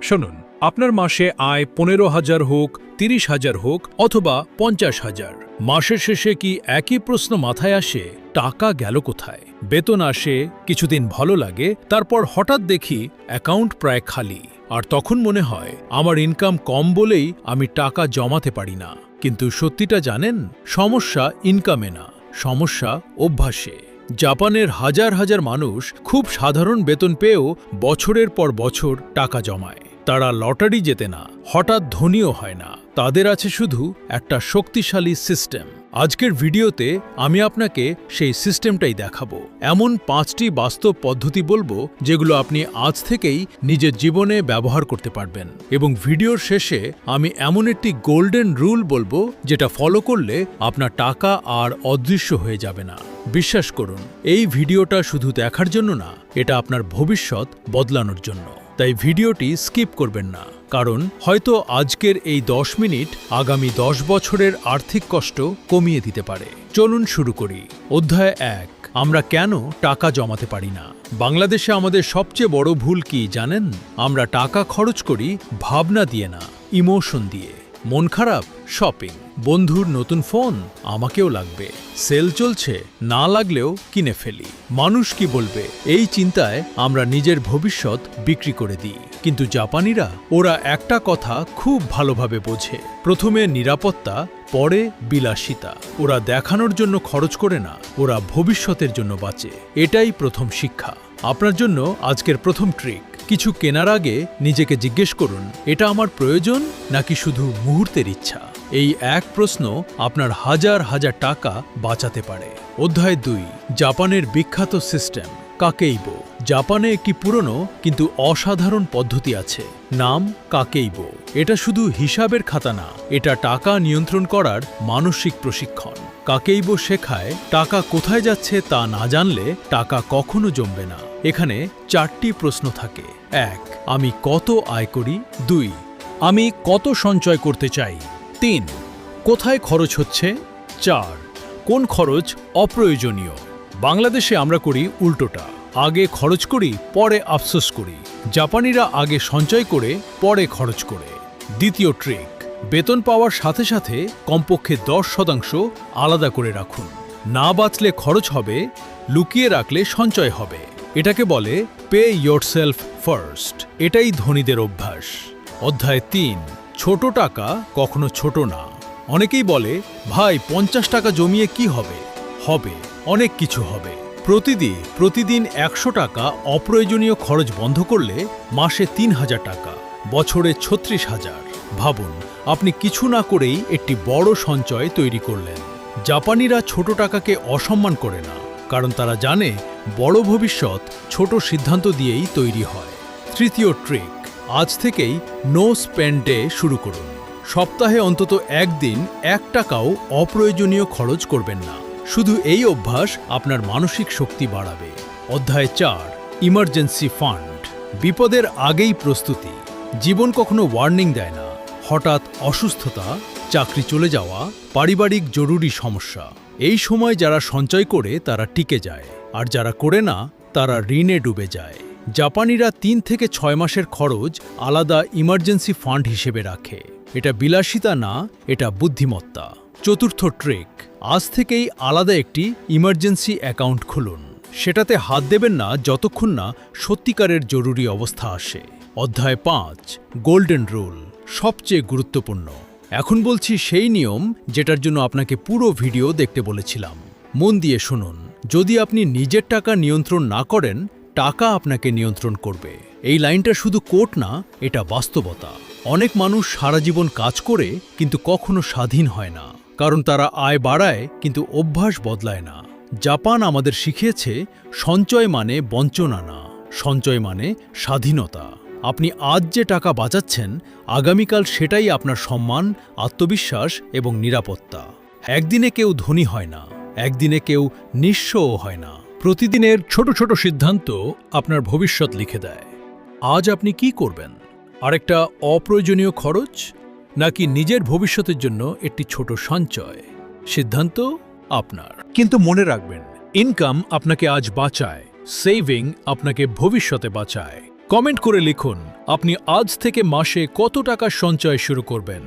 শুনুন, আপনার মাসে আয় 15,000 হোক, 30,000 হোক অথবা 50,000, মাসের শেষে কি একই প্রশ্ন মাথায় আসে, টাকা গেল কোথায়? বেতন আসে, কিছুদিন ভালো লাগে, তারপর হঠাৎ দেখি অ্যাকাউন্ট প্রায় খালি। আর তখন মনে হয় আমার ইনকাম কম বলেই আমি টাকা জমাতে পারি না। কিন্তু সত্যিটা জানেন, সমস্যা ইনকামে না, সমস্যা অভ্যাসে। জাপানের হাজার হাজার মানুষ খুব সাধারণ বেতন পেয়েও বছরের পর বছর টাকা জমায়। তারা লটারি জেতে না, হঠাৎ ধনীও হয় না, তাদের আছে শুধু একটা শক্তিশালী সিস্টেম। আজকের ভিডিওতে আমি আপনাকে সেই সিস্টেমটাই দেখাবো। এমন 5টি বাস্তব পদ্ধতি বলবো যেগুলো আপনি আজ থেকেই নিজের জীবনে ব্যবহার করতে পারবেন। এবং ভিডিওর শেষে আমি এমন একটি গোল্ডেন রুল বলবো যেটা ফলো করলে আপনার টাকা আর অদৃশ্য হয়ে যাবে না। বিশ্বাস করুন, এই ভিডিওটা শুধু দেখার জন্য না, এটা আপনার ভবিষ্যৎ বদলানোর জন্য। তাই ভিডিওটি স্কিপ করবেন না, কারণ হয়তো আজকের এই 10 মিনিট আগামী 10 বছরের আর্থিক কষ্ট কমিয়ে দিতে পারে। চলুন শুরু করি। অধ্যায় 1, আমরা কেন টাকা জমাতে পারি না। বাংলাদেশে আমাদের সবচেয়ে বড় ভুল কি জানেন? আমরা টাকা খরচ করি ভাবনা দিয়ে না, ইমোশন দিয়ে। মন খারাপ, শপিং। বন্ধুর নতুন ফোন, আমাকেও লাগবে। সেল চলছে, না লাগলেও কিনে ফেলি। মানুষ কি বলবে, এই চিন্তায় আমরা নিজের ভবিষ্যৎ বিক্রি করে দিই। কিন্তু জাপানিরা, ওরা একটা কথা খুব ভালোভাবে বোঝে। প্রথমে নিরাপত্তা, পরে বিলাসিতা। ওরা দেখানোর জন্য খরচ করে না, ওরা ভবিষ্যতের জন্য বাঁচে। এটাই প্রথম শিক্ষা। আপনার জন্য আজকের প্রথম ট্রিক। কিছু কেনার আগে নিজেকে জিজ্ঞেস করুন, এটা আমার প্রয়োজন নাকি শুধু মুহূর্তের ইচ্ছা? এই এক প্রশ্ন আপনার হাজার হাজার টাকা বাঁচাতে পারে। অধ্যায় 2, জাপানের বিখ্যাত সিস্টেম কাকেইবো। জাপানে একটি পুরনো কিন্তু অসাধারণ পদ্ধতি আছে, নাম কাকেইবো। এটা শুধু হিসাবের খাতা না, এটা টাকা নিয়ন্ত্রণ করার মানসিক প্রশিক্ষণ। কাকেইবো শেখায় টাকা কোথায় যাচ্ছে তা না জানলে টাকা কখনো জমবে না। এখানে 4টি প্রশ্ন থাকে। 1, আমি কত আয় করি? 2, আমি কত সঞ্চয় করতে চাই? 3, কোথায় খরচ হচ্ছে? 4, কোন খরচ অপ্রয়োজনীয়? বাংলাদেশে আমরা করি উল্টোটা, আগে খরচ করি, পরে আফসোস করি। জাপানিরা আগে সঞ্চয় করে, পরে খরচ করে। দ্বিতীয় ট্রিক, বেতন পাওয়ার সাথে সাথে কমপক্ষে 10% আলাদা করে রাখুন। না বাঁচলে খরচ হবে, লুকিয়ে রাখলে সঞ্চয় হবে। এটাকে বলে পে ইয়োরসেলফ ফার্স্ট। এটাই ধনীদের অভ্যাস। অধ্যায় 3, ছোট টাকা কখনো ছোট না। অনেকেই বলে, ভাই 50 টাকা জমিয়ে কি হবে? হবে, অনেক কিছু হবে। প্রতিদিন 100 টাকা অপ্রয়োজনীয় খরচ বন্ধ করলে মাসে 3000 টাকা, বছরে 36,000। ভাবুন, আপনি কিছু না করেই একটি বড় সঞ্চয় তৈরি করলেন। জাপানিরা ছোট টাকাকে অসম্মান করে না, কারণ তারা জানে বড় ভবিষ্যৎ ছোট সিদ্ধান্ত দিয়েই তৈরি হয়। তৃতীয় ট্রিক, আজ থেকেই নো স্পেন্ড ডে শুরু করুন। সপ্তাহে অন্তত একদিন 1 টাকাও অপ্রয়োজনীয় খরচ করবেন না। শুধু এই অভ্যাস আপনার মানসিক শক্তি বাড়াবে। অধ্যায় 4, ইমার্জেন্সি ফান্ড। বিপদের আগেই প্রস্তুতি। জীবন কখনো ওয়ার্নিং দেয় না। হঠাৎ অসুস্থতা, চাকরি চলে যাওয়া, পারিবারিক জরুরি সমস্যা। এই সময় যারা সঞ্চয় করে তারা টিকে যায়, আর যারা করে না তারা ঋণে ডুবে যায়। জাপানিরা 3 থেকে 6 মাসের খরচ আলাদা ইমার্জেন্সি ফান্ড হিসেবে রাখে। এটা বিলাসিতা না, এটা বুদ্ধিমত্তা। চতুর্থ ট্রিক, আজ থেকেই আলাদা একটি ইমার্জেন্সি অ্যাকাউন্ট খুলুন। সেটাতে হাত দেবেন না যতক্ষণ না সত্যিকারের জরুরি অবস্থা আসে। অধ্যায় 5, গোল্ডেন রুল, সবচেয়ে গুরুত্বপূর্ণ। এখন বলছি সেই নিয়ম যেটার জন্য আপনাকে পুরো ভিডিও দেখতে বলেছিলাম। মন দিয়ে শুনুন। যদি আপনি নিজের টাকা নিয়ন্ত্রণ না করেন, টাকা আপনাকে নিয়ন্ত্রণ করবে। এই লাইনটা শুধু কোট না, এটা বাস্তবতা। অনেক মানুষ সারা জীবন কাজ করে কিন্তু কখনো স্বাধীন হয় না, কারণ তারা আয় বাড়ায় কিন্তু অভ্যাস বদলায় না। জাপান আমাদের শিখিয়েছে সঞ্চয় মানে বঞ্চনা না, সঞ্চয় মানে স্বাধীনতা। আপনি আজ যে টাকা বাঁচাচ্ছেন, আগামীকাল সেটাই আপনার সম্মান, আত্মবিশ্বাস এবং নিরাপত্তা। একদিনে কেউ ধনী হয় না, একদিনে কেউ নিঃস্বও হয় না। প্রতিদিনের ছোট ছোট সিদ্ধান্ত আপনার ভবিষ্যৎ লিখে দেয়। আজ আপনি কি করবেন? আরেকটা অপ্রয়োজনীয় খরচ, নাকি নিজের ভবিষ্যতের জন্য একটি ছোট সঞ্চয়? সিদ্ধান্ত আপনার। কিন্তু মনে রাখবেন, ইনকাম আপনাকে আজ বাঁচায়, সেভিং আপনাকে ভবিষ্যতে বাঁচায়। কমেন্ট করে লিখুন, আপনি আজ থেকে মাসে কত টাকা সঞ্চয় শুরু করবেন।